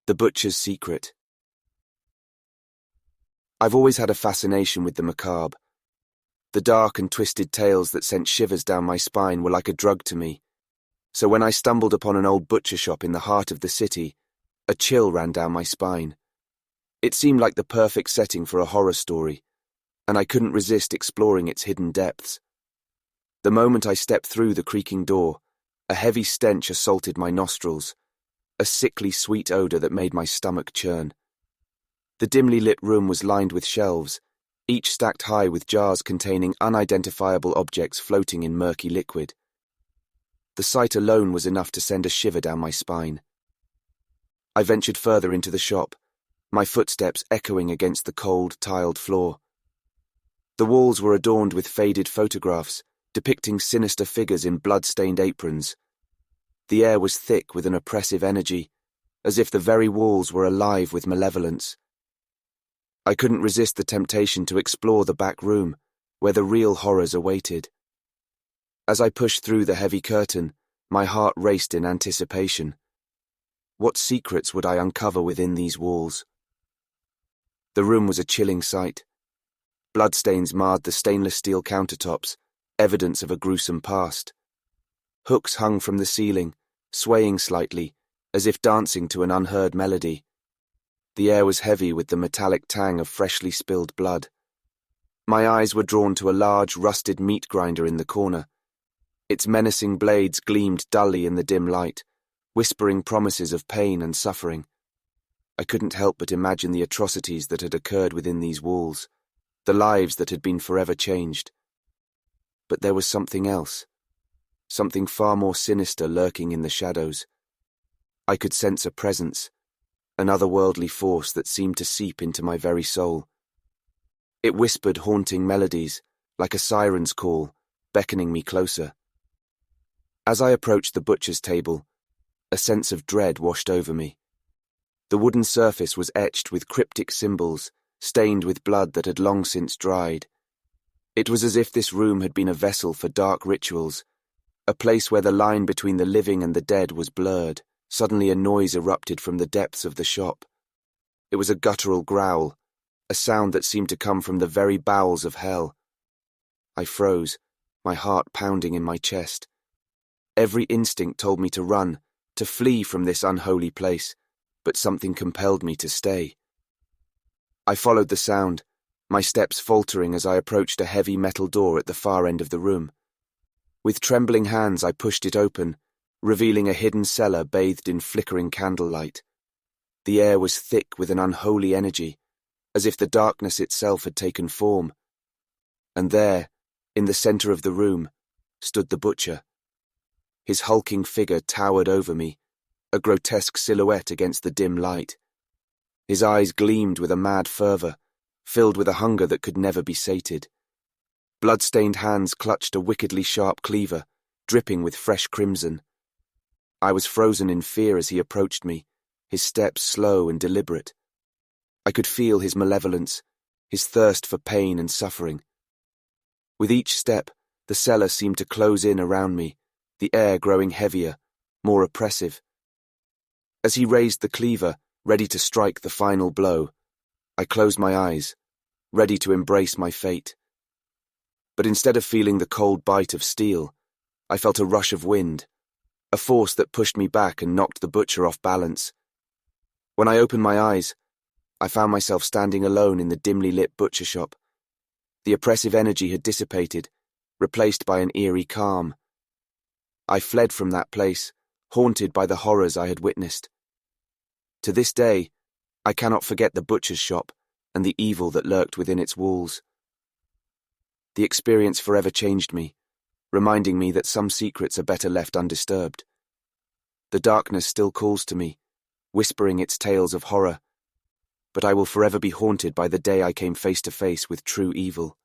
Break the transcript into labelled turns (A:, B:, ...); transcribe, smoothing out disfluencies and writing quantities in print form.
A: The Butcher's Secret. I've always had a fascination with the macabre. The dark and twisted tales that sent shivers down my spine were like a drug to me. So when I stumbled upon an old butcher shop in the heart of the city, a chill ran down my spine. It seemed like the perfect setting for a horror story, and I couldn't resist exploring its hidden depths. The moment I stepped through the creaking door, a heavy stench assaulted my nostrils, a sickly sweet odor that made my stomach churn. The dimly lit room was lined with shelves, each stacked high with jars containing unidentifiable objects floating in murky liquid. The sight alone was enough to send a shiver down my spine. I ventured further into the shop, my footsteps echoing against the cold, tiled floor. The walls were adorned with faded photographs, depicting sinister figures in blood-stained aprons. The air was thick with an oppressive energy, as if the very walls were alive with malevolence. I couldn't resist the temptation to explore the back room, where the real horrors awaited. As I pushed through the heavy curtain, my heart raced in anticipation. What secrets would I uncover within these walls? The room was a chilling sight. Bloodstains marred the stainless steel countertops, evidence of a gruesome past. Hooks hung from the ceiling, swaying slightly, as if dancing to an unheard melody. The air was heavy with the metallic tang of freshly spilled blood. My eyes were drawn to a large, rusted meat grinder in the corner. Its menacing blades gleamed dully in the dim light, whispering promises of pain and suffering. I couldn't help but imagine the atrocities that had occurred within these walls, the lives that had been forever changed. But there was something else, something far more sinister lurking in the shadows. I could sense a presence, an otherworldly force that seemed to seep into my very soul. It whispered haunting melodies, like a siren's call, beckoning me closer. As I approached the butcher's table, a sense of dread washed over me. The wooden surface was etched with cryptic symbols, stained with blood that had long since dried. It was as if this room had been a vessel for dark rituals, a place where the line between the living and the dead was blurred. Suddenly a noise erupted from the depths of the shop. It was a guttural growl, a sound that seemed to come from the very bowels of hell. I froze, my heart pounding in my chest. Every instinct told me to run, to flee from this unholy place, but something compelled me to stay. I followed the sound, my steps faltering as I approached a heavy metal door at the far end of the room. With trembling hands I pushed it open, revealing a hidden cellar bathed in flickering candlelight. The air was thick with an unholy energy, as if the darkness itself had taken form. And there, in the center of the room, stood the butcher. His hulking figure towered over me, a grotesque silhouette against the dim light. His eyes gleamed with a mad fervor, filled with a hunger that could never be sated. Blood-stained hands clutched a wickedly sharp cleaver, dripping with fresh crimson. I was frozen in fear as he approached me, his steps slow and deliberate. I could feel his malevolence, his thirst for pain and suffering. With each step, the cellar seemed to close in around me, the air growing heavier, more oppressive. As he raised the cleaver, ready to strike the final blow, I closed my eyes, ready to embrace my fate. But instead of feeling the cold bite of steel, I felt a rush of wind, a force that pushed me back and knocked the butcher off balance. When I opened my eyes, I found myself standing alone in the dimly lit butcher shop. The oppressive energy had dissipated, replaced by an eerie calm. I fled from that place, haunted by the horrors I had witnessed. To this day, I cannot forget the butcher's shop and the evil that lurked within its walls. The experience forever changed me, reminding me that some secrets are better left undisturbed. The darkness still calls to me, whispering its tales of horror, but I will forever be haunted by the day I came face to face with true evil.